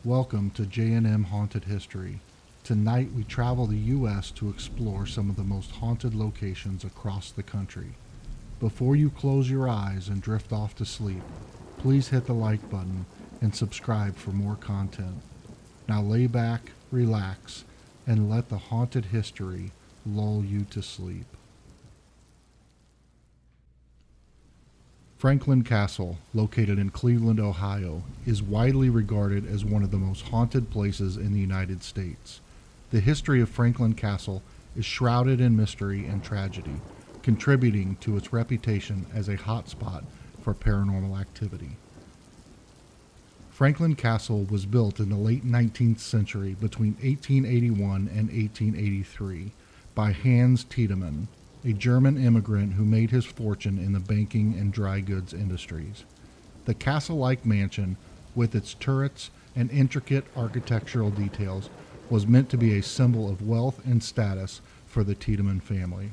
Welcome to J&M Haunted History. Tonight we travel the U.S. to explore some of the most haunted locations across the country. Before you close your eyes and drift off to sleep, please hit the like button and subscribe for more content. Now lay back, relax, and let the haunted history lull you to sleep. Franklin Castle, located in Cleveland, Ohio, is widely regarded as one of the most haunted places in the United States. The history of Franklin Castle is shrouded in mystery and tragedy, contributing to its reputation as a hotspot for paranormal activity. Franklin Castle was built in the late 19th century between 1881 and 1883 by Hans Tiedemann, a German immigrant who made his fortune in the banking and dry goods industries. The castle-like mansion, with its turrets and intricate architectural details, was meant to be a symbol of wealth and status for the Tiedemann family.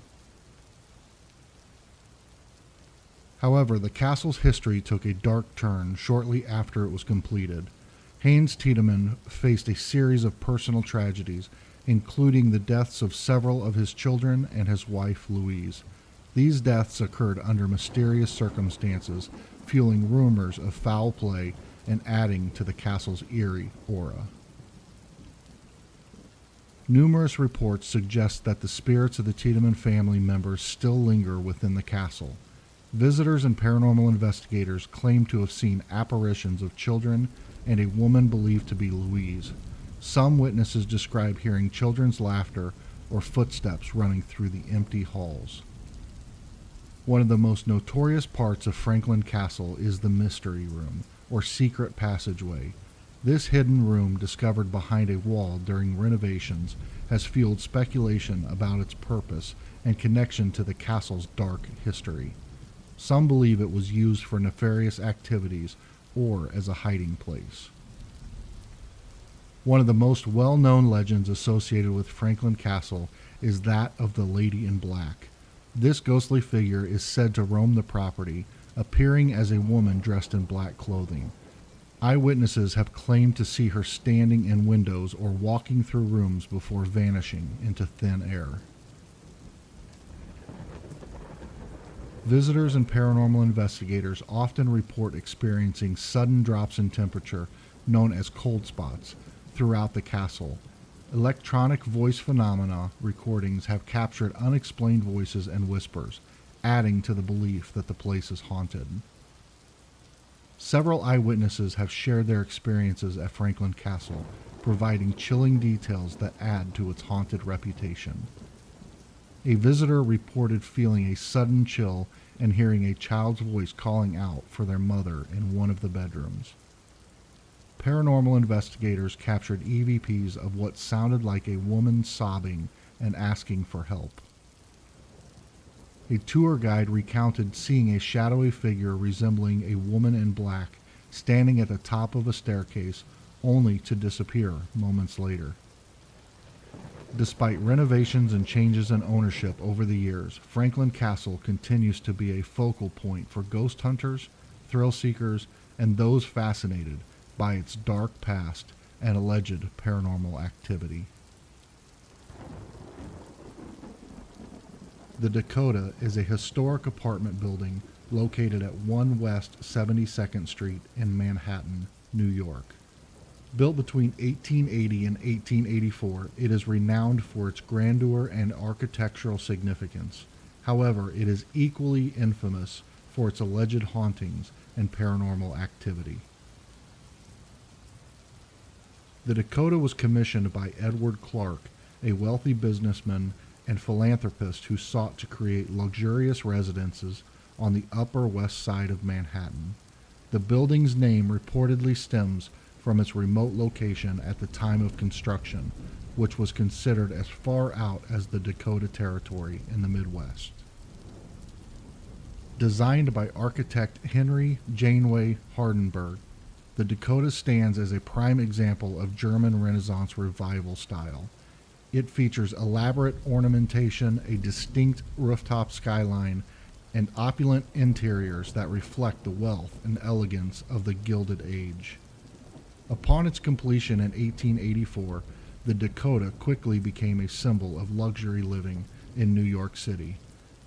However, the castle's history took a dark turn shortly after it was completed. Hans Tiedemann faced a series of personal tragedies, including the deaths of several of his children and his wife, Louise. These deaths occurred under mysterious circumstances, fueling rumors of foul play and adding to the castle's eerie aura. Numerous reports suggest that the spirits of the Tiedemann family members still linger within the castle. Visitors and paranormal investigators claim to have seen apparitions of children and a woman believed to be Louise. Some witnesses describe hearing children's laughter or footsteps running through the empty halls. One of the most notorious parts of Franklin Castle is the Mystery Room, or secret passageway. This hidden room, discovered behind a wall during renovations, has fueled speculation about its purpose and connection to the castle's dark history. Some believe it was used for nefarious activities or as a hiding place. One of the most well-known legends associated with Franklin Castle is that of the Lady in Black. This ghostly figure is said to roam the property, appearing as a woman dressed in black clothing. Eyewitnesses have claimed to see her standing in windows or walking through rooms before vanishing into thin air. Visitors and paranormal investigators often report experiencing sudden drops in temperature, known as cold spots, throughout the castle. Electronic voice phenomena recordings have captured unexplained voices and whispers, adding to the belief that the place is haunted. Several eyewitnesses have shared their experiences at Franklin Castle, providing chilling details that add to its haunted reputation. A visitor reported feeling a sudden chill and hearing a child's voice calling out for their mother in one of the bedrooms. Paranormal investigators captured EVPs of what sounded like a woman sobbing and asking for help. A tour guide recounted seeing a shadowy figure resembling a woman in black standing at the top of a staircase, only to disappear moments later. Despite renovations and changes in ownership over the years, Franklin Castle continues to be a focal point for ghost hunters, thrill seekers, and those fascinated by its dark past and alleged paranormal activity. The Dakota is a historic apartment building located at 1 West 72nd Street in Manhattan, New York. Built between 1880 and 1884, it is renowned for its grandeur and architectural significance. However, it is equally infamous for its alleged hauntings and paranormal activity. The Dakota was commissioned by Edward Clark, a wealthy businessman and philanthropist who sought to create luxurious residences on the Upper West Side of Manhattan. The building's name reportedly stems from its remote location at the time of construction, which was considered as far out as the Dakota Territory in the Midwest. Designed by architect Henry Janeway Hardenberg, the Dakota stands as a prime example of German Renaissance Revival style. It features elaborate ornamentation, a distinct rooftop skyline, and opulent interiors that reflect the wealth and elegance of the Gilded Age. Upon its completion in 1884, the Dakota quickly became a symbol of luxury living in New York City.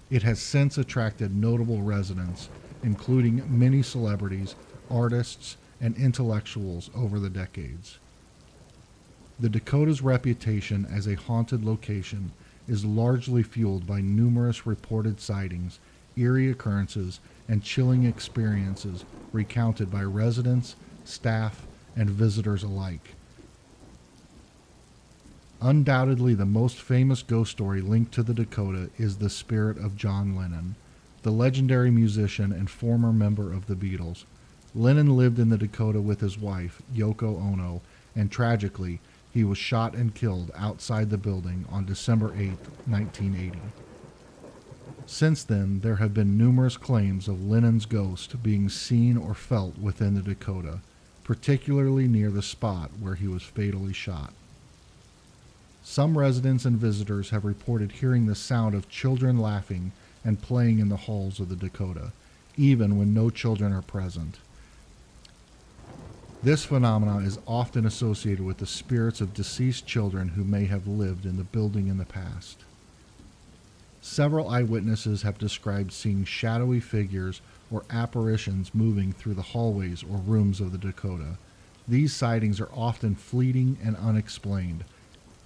It has since attracted notable residents, including many celebrities, artists, and intellectuals over the decades. The Dakota's reputation as a haunted location is largely fueled by numerous reported sightings, eerie occurrences, and chilling experiences recounted by residents, staff, and visitors alike. Undoubtedly, the most famous ghost story linked to the Dakota is the spirit of John Lennon, the legendary musician and former member of the Beatles. Lennon lived in the Dakota with his wife, Yoko Ono, and tragically, he was shot and killed outside the building on December 8, 1980. Since then, there have been numerous claims of Lennon's ghost being seen or felt within the Dakota, particularly near the spot where he was fatally shot. Some residents and visitors have reported hearing the sound of children laughing and playing in the halls of the Dakota, even when no children are present. This phenomenon is often associated with the spirits of deceased children who may have lived in the building in the past. Several eyewitnesses have described seeing shadowy figures or apparitions moving through the hallways or rooms of the Dakota. These sightings are often fleeting and unexplained,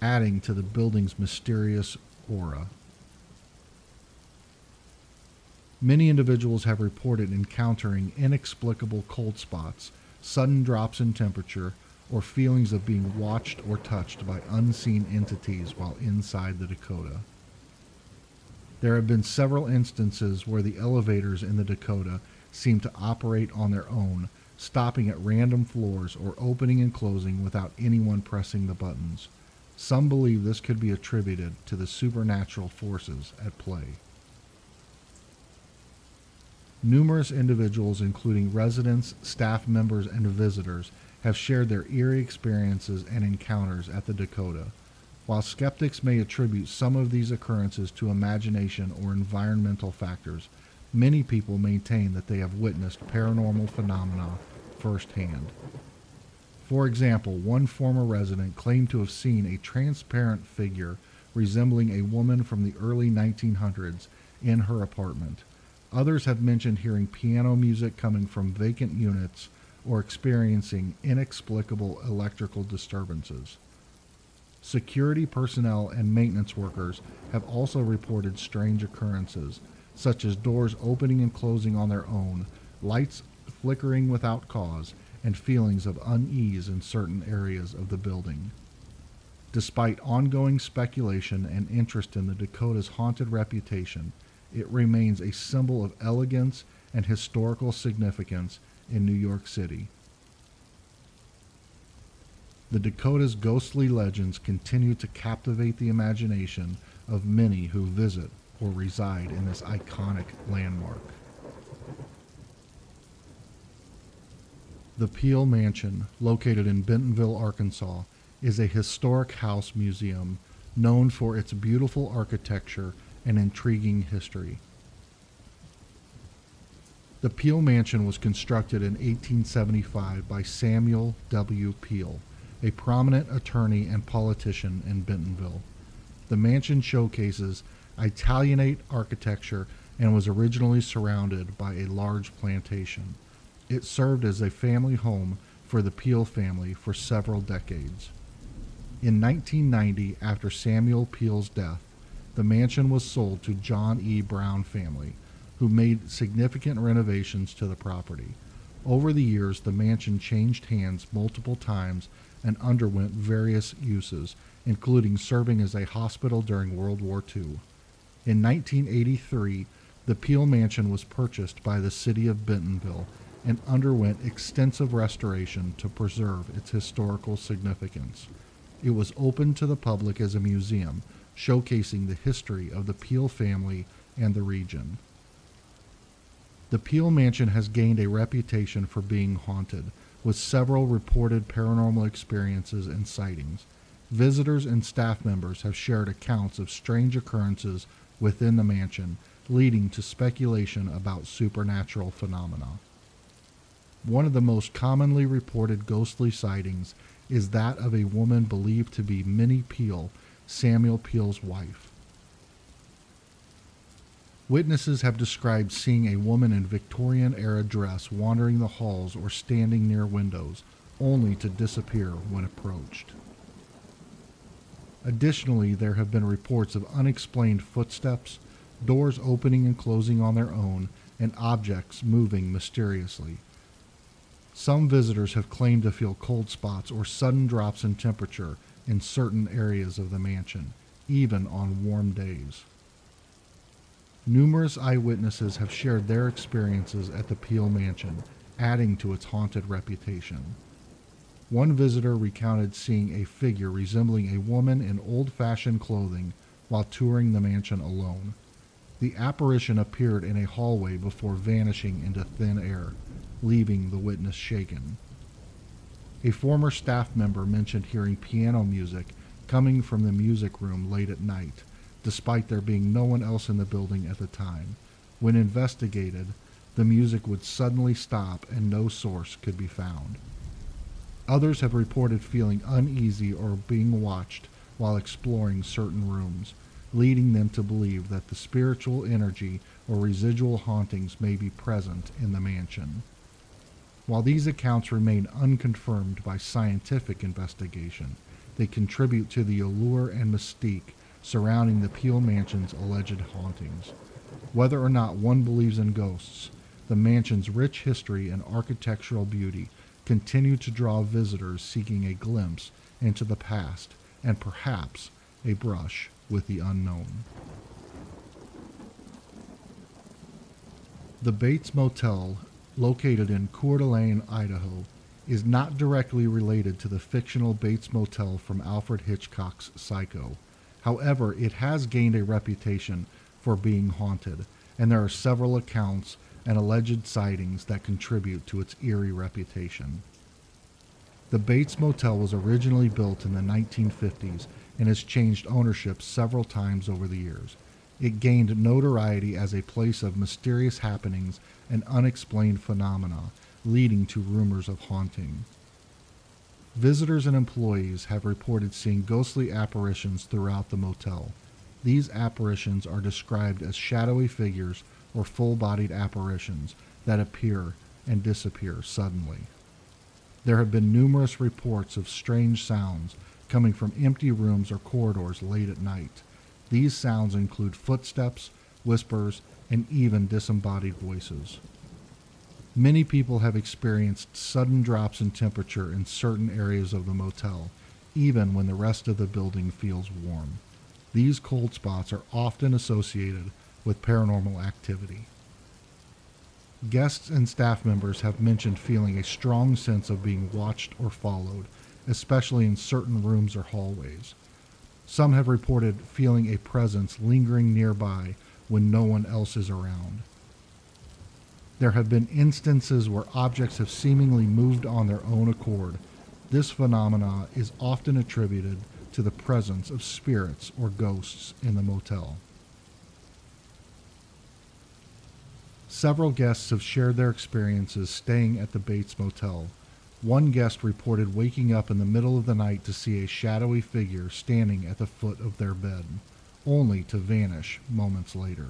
adding to the building's mysterious aura. Many individuals have reported encountering inexplicable cold spots, sudden drops in temperature, or feelings of being watched or touched by unseen entities while inside the Dakota. There have been several instances where the elevators in the Dakota seem to operate on their own, stopping at random floors or opening and closing without anyone pressing the buttons. Some believe this could be attributed to the supernatural forces at play. Numerous individuals, including residents, staff members, and visitors, have shared their eerie experiences and encounters at the Dakota. While skeptics may attribute some of these occurrences to imagination or environmental factors, many people maintain that they have witnessed paranormal phenomena firsthand. For example, one former resident claimed to have seen a transparent figure resembling a woman from the early 1900s in her apartment. Others have mentioned hearing piano music coming from vacant units or experiencing inexplicable electrical disturbances. Security personnel and maintenance workers have also reported strange occurrences, such as doors opening and closing on their own, lights flickering without cause, and feelings of unease in certain areas of the building. Despite ongoing speculation and interest in the Dakota's haunted reputation, it remains a symbol of elegance and historical significance in New York City. The Dakota's ghostly legends continue to captivate the imagination of many who visit or reside in this iconic landmark. The Peele Mansion, located in Bentonville, Arkansas, is a historic house museum known for its beautiful architecture and intriguing history. The Peele Mansion was constructed in 1875 by Samuel W. Peele, a prominent attorney and politician in Bentonville. The mansion showcases Italianate architecture and was originally surrounded by a large plantation. It served as a family home for the Peele family for several decades. In 1990, after Samuel Peele's death, the mansion was sold to John E. Brown family, who made significant renovations to the property. Over the years, the mansion changed hands multiple times and underwent various uses, including serving as a hospital during World War II. In 1983, the Peele Mansion was purchased by the city of Bentonville and underwent extensive restoration to preserve its historical significance. It was opened to the public as a museum, showcasing the history of the Peele family and the region. The Peele Mansion has gained a reputation for being haunted, with several reported paranormal experiences and sightings. Visitors and staff members have shared accounts of strange occurrences within the mansion, leading to speculation about supernatural phenomena. One of the most commonly reported ghostly sightings is that of a woman believed to be Minnie Peele, Samuel Peele's wife. Witnesses have described seeing a woman in Victorian-era dress wandering the halls or standing near windows, only to disappear when approached. Additionally, there have been reports of unexplained footsteps, doors opening and closing on their own, and objects moving mysteriously. Some visitors have claimed to feel cold spots or sudden drops in temperature in certain areas of the mansion, even on warm days. Numerous eyewitnesses have shared their experiences at the Peele Mansion, adding to its haunted reputation. One visitor recounted seeing a figure resembling a woman in old-fashioned clothing while touring the mansion alone. The apparition appeared in a hallway before vanishing into thin air, leaving the witness shaken. A former staff member mentioned hearing piano music coming from the music room late at night, despite there being no one else in the building at the time. When investigated, the music would suddenly stop and no source could be found. Others have reported feeling uneasy or being watched while exploring certain rooms, leading them to believe that the spiritual energy or residual hauntings may be present in the mansion. While these accounts remain unconfirmed by scientific investigation, they contribute to the allure and mystique surrounding the Peele Mansion's alleged hauntings. Whether or not one believes in ghosts, the mansion's rich history and architectural beauty continue to draw visitors seeking a glimpse into the past and perhaps a brush with the unknown. The Bates Motel, located in Coeur d'Alene, Idaho, is not directly related to the fictional Bates Motel from Alfred Hitchcock's Psycho. However, it has gained a reputation for being haunted, and there are several accounts and alleged sightings that contribute to its eerie reputation. The Bates Motel was originally built in the 1950s and has changed ownership several times over the years. It gained notoriety as a place of mysterious happenings and unexplained phenomena, leading to rumors of haunting. Visitors and employees have reported seeing ghostly apparitions throughout the motel. These apparitions are described as shadowy figures or full-bodied apparitions that appear and disappear suddenly. There have been numerous reports of strange sounds coming from empty rooms or corridors late at night. These sounds include footsteps, whispers, and even disembodied voices. Many people have experienced sudden drops in temperature in certain areas of the motel, even when the rest of the building feels warm. These cold spots are often associated with paranormal activity. Guests and staff members have mentioned feeling a strong sense of being watched or followed, especially in certain rooms or hallways. Some have reported feeling a presence lingering nearby when no one else is around. There have been instances where objects have seemingly moved on their own accord. This phenomena is often attributed to the presence of spirits or ghosts in the motel. Several guests have shared their experiences staying at the Bates Motel. One guest reported waking up in the middle of the night to see a shadowy figure standing at the foot of their bed, only to vanish moments later.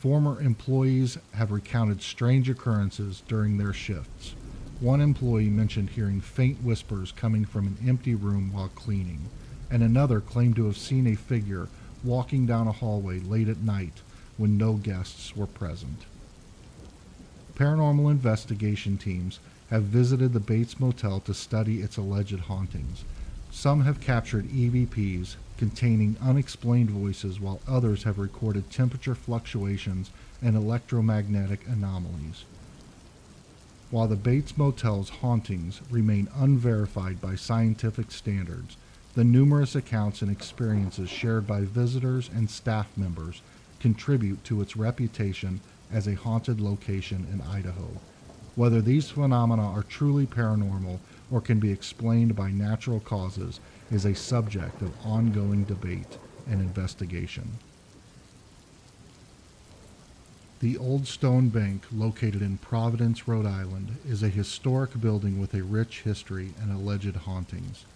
Former employees have recounted strange occurrences during their shifts. One employee mentioned hearing faint whispers coming from an empty room while cleaning, and another claimed to have seen a figure walking down a hallway late at night when no guests were present. Paranormal investigation teams have visited the Bates Motel to study its alleged hauntings. Some have captured EVPs containing unexplained voices, while others have recorded temperature fluctuations and electromagnetic anomalies. While the Bates Motel's hauntings remain unverified by scientific standards, the numerous accounts and experiences shared by visitors and staff members contribute to its reputation as a haunted location in Idaho. Whether these phenomena are truly paranormal or can be explained by natural causes is a subject of ongoing debate and investigation. The Old Stone Bank, located in Providence, Rhode Island, is a historic building with a rich history and alleged hauntings.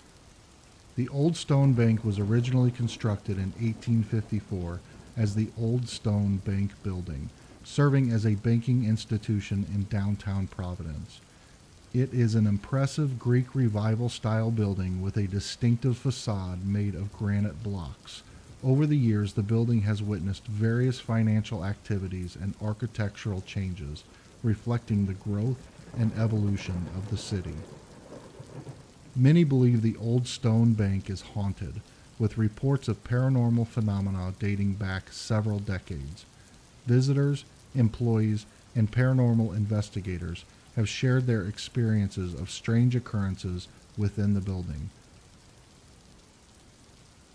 The Old Stone Bank was originally constructed in 1854 as the Old Stone Bank Building, serving as a banking institution in downtown Providence. It is an impressive Greek Revival-style building with a distinctive facade made of granite blocks. Over the years, the building has witnessed various financial activities and architectural changes, reflecting the growth and evolution of the city. Many believe the Old Stone Bank is haunted, with reports of paranormal phenomena dating back several decades. Visitors, employees, and paranormal investigators have shared their experiences of strange occurrences within the building.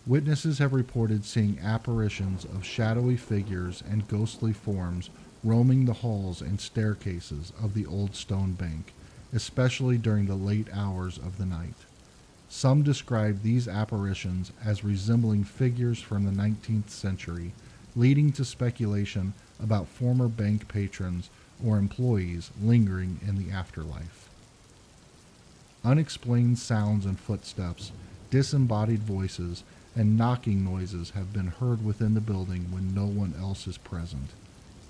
Witnesses have reported seeing apparitions of shadowy figures and ghostly forms roaming the halls and staircases of the Old Stone Bank, especially during the late hours of the night. Some describe these apparitions as resembling figures from the 19th century, leading to speculation about former bank patrons or employees lingering in the afterlife. Unexplained sounds and footsteps, disembodied voices, and knocking noises have been heard within the building when no one else is present.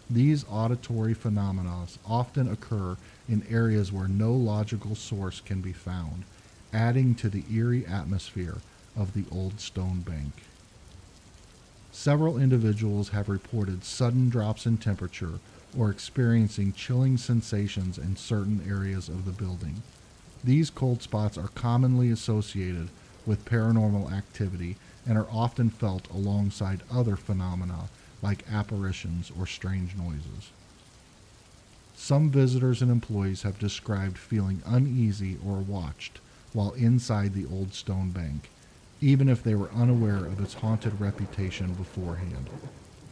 These auditory phenomena often occur in areas where no logical source can be found, adding to the eerie atmosphere of the Old Stone Bank. Several individuals have reported sudden drops in temperature or experiencing chilling sensations in certain areas of the building. These cold spots are commonly associated with paranormal activity and are often felt alongside other phenomena like apparitions or strange noises. Some visitors and employees have described feeling uneasy or watched while inside the Old Stone Bank, even if they were unaware of its haunted reputation beforehand.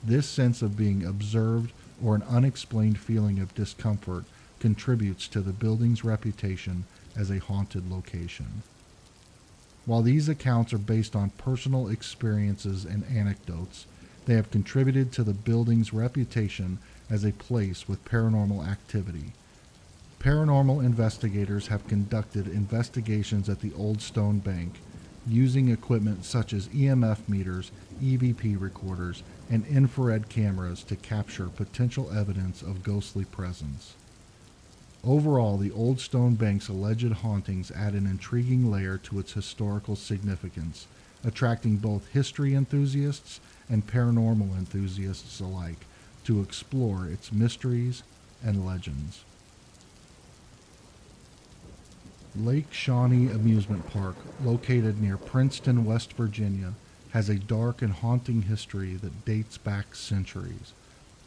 This sense of being observed or an unexplained feeling of discomfort contributes to the building's reputation as a haunted location. While these accounts are based on personal experiences and anecdotes, they have contributed to the building's reputation as a place with paranormal activity. Paranormal investigators have conducted investigations at the Old Stone Bank using equipment such as EMF meters, EVP recorders, and infrared cameras to capture potential evidence of ghostly presence. Overall, the Old Stone Bank's alleged hauntings add an intriguing layer to its historical significance, attracting both history enthusiasts and paranormal enthusiasts alike to explore its mysteries and legends. Lake Shawnee Amusement Park, located near Princeton, West Virginia, has a dark and haunting history that dates back centuries.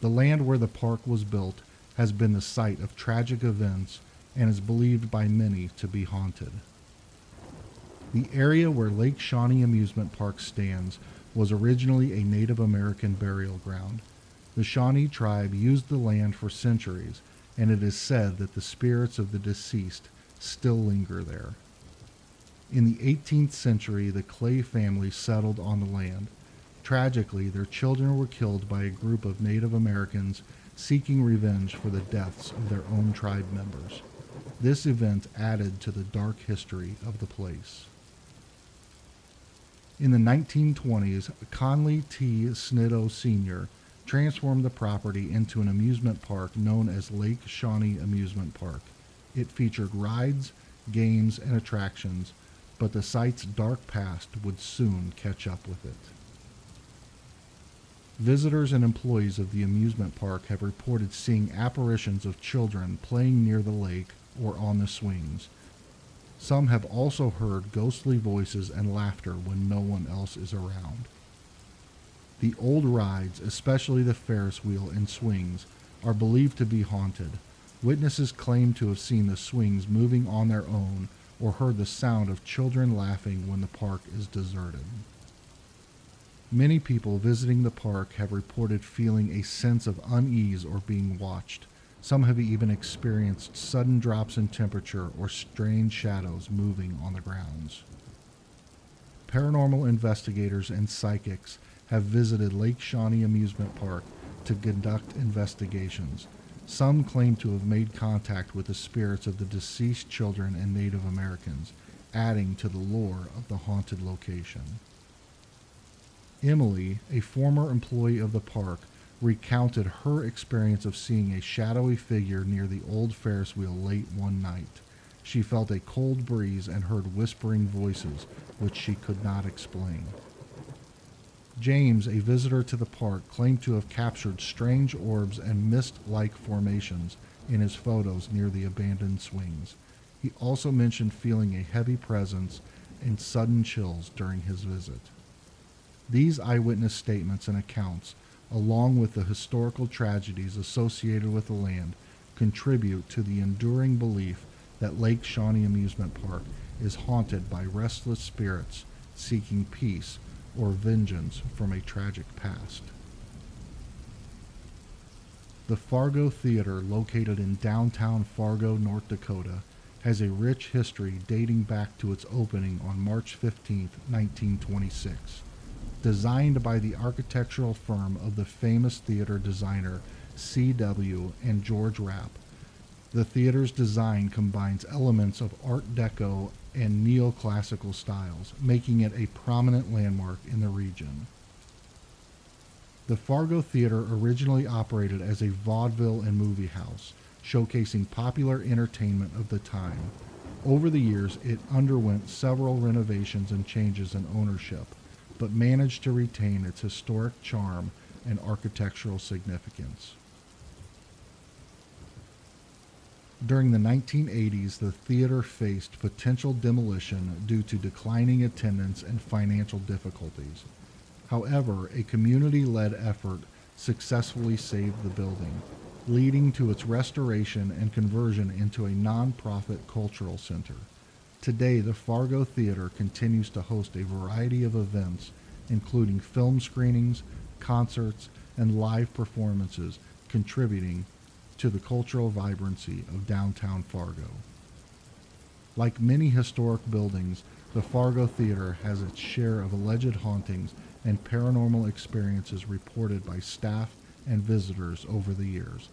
The land where the park was built has been the site of tragic events and is believed by many to be haunted. The area where Lake Shawnee Amusement Park stands was originally a Native American burial ground. The Shawnee tribe used the land for centuries, and it is said that the spirits of the deceased still linger there. In the 18th century, the Clay family settled on the land. Tragically, their children were killed by a group of Native Americans seeking revenge for the deaths of their own tribe members. This event added to the dark history of the place. In the 1920s, Conley T. Snidow Sr. transformed the property into an amusement park known as Lake Shawnee Amusement Park. It featured rides, games, and attractions, but the site's dark past would soon catch up with it. Visitors and employees of the amusement park have reported seeing apparitions of children playing near the lake or on the swings. Some have also heard ghostly voices and laughter when no one else is around. The old rides, especially the Ferris wheel and swings, are believed to be haunted. Witnesses claim to have seen the swings moving on their own or heard the sound of children laughing when the park is deserted. Many people visiting the park have reported feeling a sense of unease or being watched. Some have even experienced sudden drops in temperature or strange shadows moving on the grounds. Paranormal investigators and psychics have visited Lake Shawnee Amusement Park to conduct investigations. Some claim to have made contact with the spirits of the deceased children and Native Americans, adding to the lore of the haunted location. Emily, a former employee of the park, recounted her experience of seeing a shadowy figure near the old Ferris wheel late one night. She felt a cold breeze and heard whispering voices, which she could not explain. James, a visitor to the park, claimed to have captured strange orbs and mist-like formations in his photos near the abandoned swings. He also mentioned feeling a heavy presence and sudden chills during his visit. These eyewitness statements and accounts, along with the historical tragedies associated with the land, contribute to the enduring belief that Lake Shawnee Amusement Park is haunted by restless spirits seeking peace or vengeance from a tragic past. The Fargo Theater, located in downtown Fargo, North Dakota, has a rich history dating back to its opening on March 15, 1926. Designed by the architectural firm of the famous theater designer C.W. and George Rapp, the theater's design combines elements of Art Deco and neoclassical styles, making it a prominent landmark in the region. The Fargo Theater originally operated as a vaudeville and movie house, showcasing popular entertainment of the time. Over the years, it underwent several renovations and changes in ownership, but managed to retain its historic charm and architectural significance. During the 1980s, the theater faced potential demolition due to declining attendance and financial difficulties. However, a community-led effort successfully saved the building, leading to its restoration and conversion into a non-profit cultural center. Today, the Fargo Theater continues to host a variety of events, including film screenings, concerts, and live performances, contributing to the cultural vibrancy of downtown Fargo. Like many historic buildings, the Fargo Theater has its share of alleged hauntings and paranormal experiences reported by staff and visitors over the years.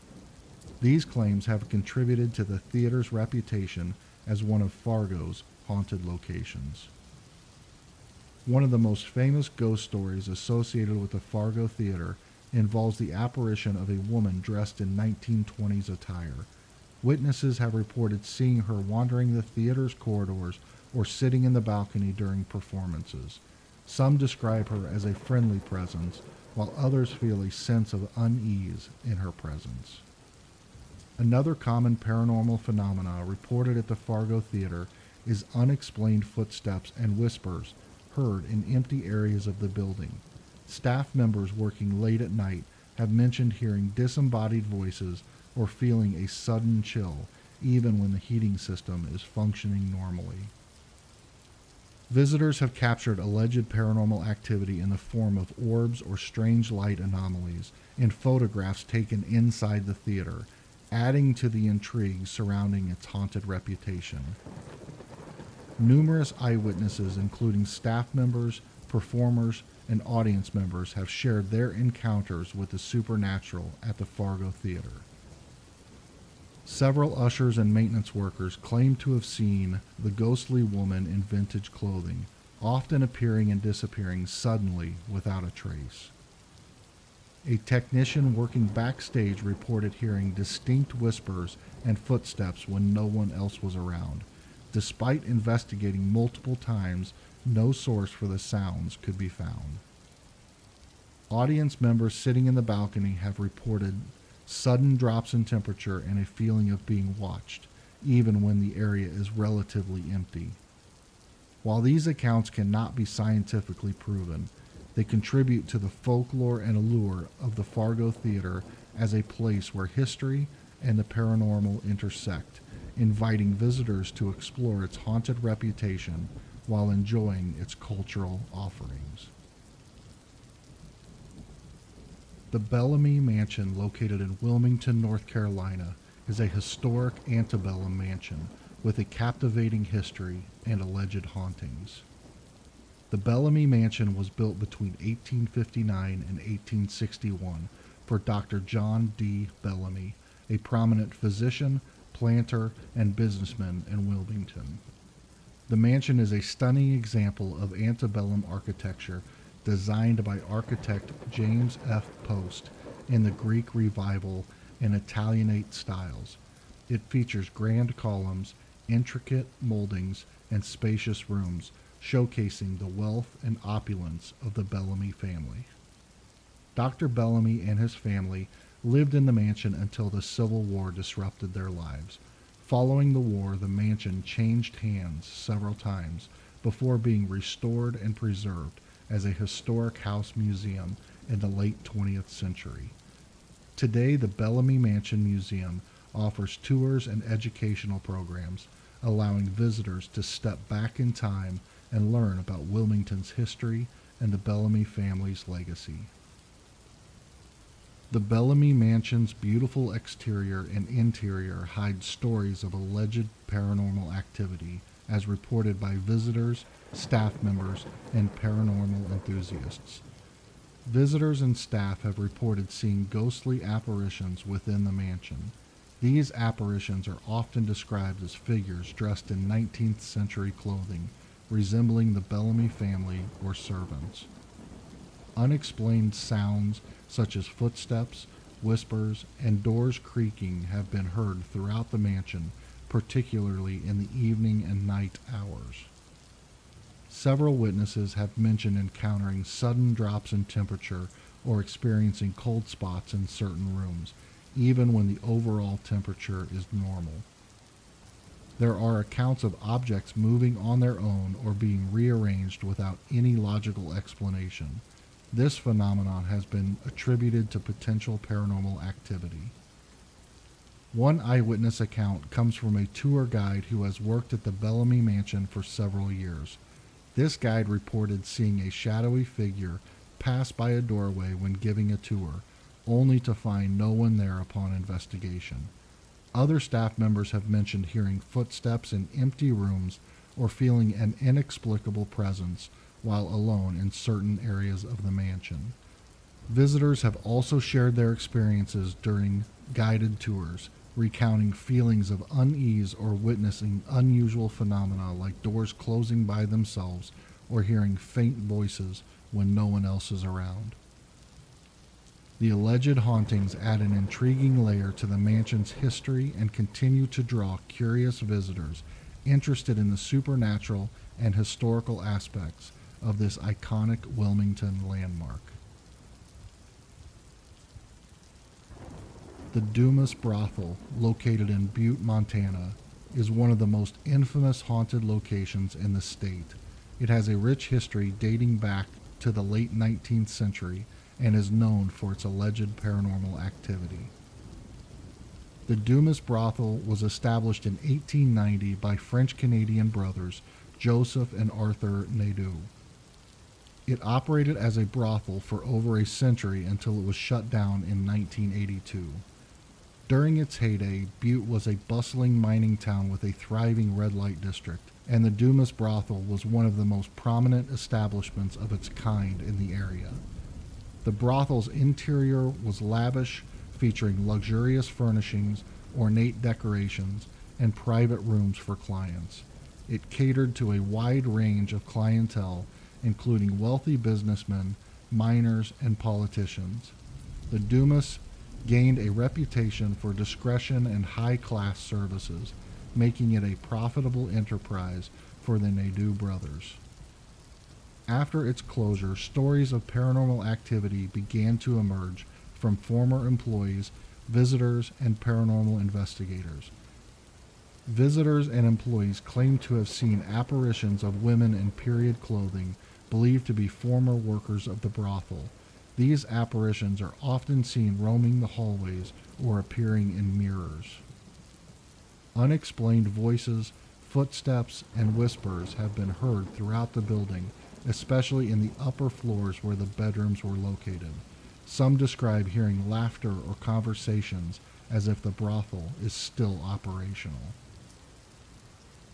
These claims have contributed to the theater's reputation as one of Fargo's haunted locations. One of the most famous ghost stories associated with the Fargo Theater involves the apparition of a woman dressed in 1920s attire. Witnesses have reported seeing her wandering the theater's corridors or sitting in the balcony during performances. Some describe her as a friendly presence, while others feel a sense of unease in her presence. Another common paranormal phenomena reported at the Fargo Theater is unexplained footsteps and whispers heard in empty areas of the building. Staff members working late at night have mentioned hearing disembodied voices or feeling a sudden chill, even when the heating system is functioning normally. Visitors have captured alleged paranormal activity in the form of orbs or strange light anomalies in photographs taken inside the theater, adding to the intrigue surrounding its haunted reputation. Numerous eyewitnesses, including staff members, performers, and audience members, have shared their encounters with the supernatural at the Fargo Theater. Several ushers and maintenance workers claim to have seen the ghostly woman in vintage clothing, often appearing and disappearing suddenly without a trace. A technician working backstage reported hearing distinct whispers and footsteps when no one else was around. Despite investigating multiple times, no source for the sounds could be found. Audience members sitting in the balcony have reported sudden drops in temperature and a feeling of being watched, even when the area is relatively empty. While these accounts cannot be scientifically proven, they contribute to the folklore and allure of the Fargo Theater as a place where history and the paranormal intersect, inviting visitors to explore its haunted reputation while enjoying its cultural offerings. The Bellamy Mansion, located in Wilmington, North Carolina, is a historic antebellum mansion with a captivating history and alleged hauntings. The Bellamy Mansion was built between 1859 and 1861, for Dr. John D. Bellamy, a prominent physician, planter, and businessman in Wilmington. The mansion is a stunning example of antebellum architecture designed by architect James F. Post in the Greek Revival and Italianate styles. It features grand columns, intricate moldings, and spacious rooms, showcasing the wealth and opulence of the Bellamy family. Dr. Bellamy and his family lived in the mansion until the Civil War disrupted their lives. Following the war, the mansion changed hands several times before being restored and preserved as a historic house museum in the late 20th century. Today, the Bellamy Mansion Museum offers tours and educational programs, allowing visitors to step back in time and learn about Wilmington's history and the Bellamy family's legacy. The Bellamy Mansion's beautiful exterior and interior hide stories of alleged paranormal activity as reported by visitors, staff members, and paranormal enthusiasts. Visitors and staff have reported seeing ghostly apparitions within the mansion. These apparitions are often described as figures dressed in 19th century clothing, resembling the Bellamy family or servants. Unexplained sounds such as footsteps, whispers, and doors creaking have been heard throughout the mansion, particularly in the evening and night hours. Several witnesses have mentioned encountering sudden drops in temperature or experiencing cold spots in certain rooms, even when the overall temperature is normal. There are accounts of objects moving on their own or being rearranged without any logical explanation. This phenomenon has been attributed to potential paranormal activity. One eyewitness account comes from a tour guide who has worked at the Bellamy Mansion for several years. This guide reported seeing a shadowy figure pass by a doorway when giving a tour, only to find no one there upon investigation. Other staff members have mentioned hearing footsteps in empty rooms or feeling an inexplicable presence while alone in certain areas of the mansion. Visitors have also shared their experiences during guided tours, recounting feelings of unease or witnessing unusual phenomena like doors closing by themselves or hearing faint voices when no one else is around. The alleged hauntings add an intriguing layer to the mansion's history and continue to draw curious visitors interested in the supernatural and historical aspects of this iconic Wilmington landmark. The Dumas Brothel, located in Butte, Montana, is one of the most infamous haunted locations in the state. It has a rich history dating back to the late 19th century and is known for its alleged paranormal activity. The Dumas Brothel was established in 1890 by French-Canadian brothers Joseph and Arthur Nadeau. It operated as a brothel for over a century until it was shut down in 1982. During its heyday, Butte was a bustling mining town with a thriving red light district, and the Dumas Brothel was one of the most prominent establishments of its kind in the area. The brothel's interior was lavish, featuring luxurious furnishings, ornate decorations, and private rooms for clients. It catered to a wide range of clientele, including wealthy businessmen, miners, and politicians. The Dumas gained a reputation for discretion and high-class services, making it a profitable enterprise for the Nadeau brothers. After its closure, stories of paranormal activity began to emerge from former employees, visitors, and paranormal investigators. Visitors and employees claimed to have seen apparitions of women in period clothing believed to be former workers of the brothel. These apparitions are often seen roaming the hallways or appearing in mirrors. Unexplained voices, footsteps, and whispers have been heard throughout the building, especially in the upper floors where the bedrooms were located. Some describe hearing laughter or conversations as if the brothel is still operational.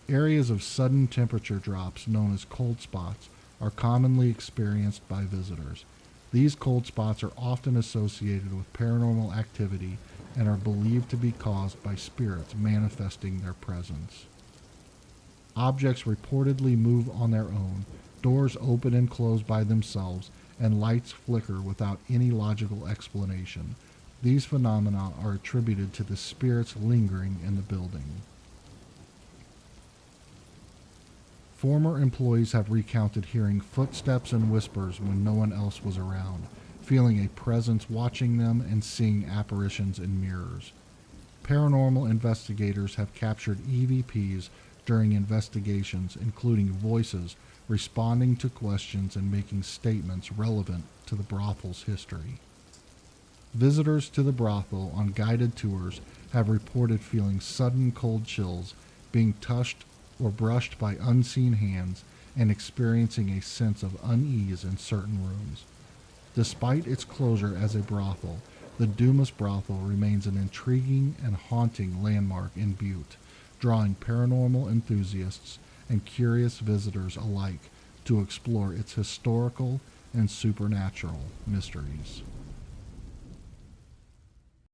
Areas of sudden temperature drops, known as cold spots, are commonly experienced by visitors. These cold spots are often associated with paranormal activity and are believed to be caused by spirits manifesting their presence. Objects reportedly move on their own, doors open and close by themselves, and lights flicker without any logical explanation. These phenomena are attributed to the spirits lingering in the building. Former employees have recounted hearing footsteps and whispers when no one else was around, feeling a presence watching them and seeing apparitions in mirrors. Paranormal investigators have captured EVPs during investigations, including voices responding to questions and making statements relevant to the brothel's history. Visitors to the brothel on guided tours have reported feeling sudden cold chills, being touched or brushed by unseen hands, and experiencing a sense of unease in certain rooms. Despite its closure as a brothel, the Dumas Brothel remains an intriguing and haunting landmark in Butte, drawing paranormal enthusiasts and curious visitors alike to explore its historical and supernatural mysteries.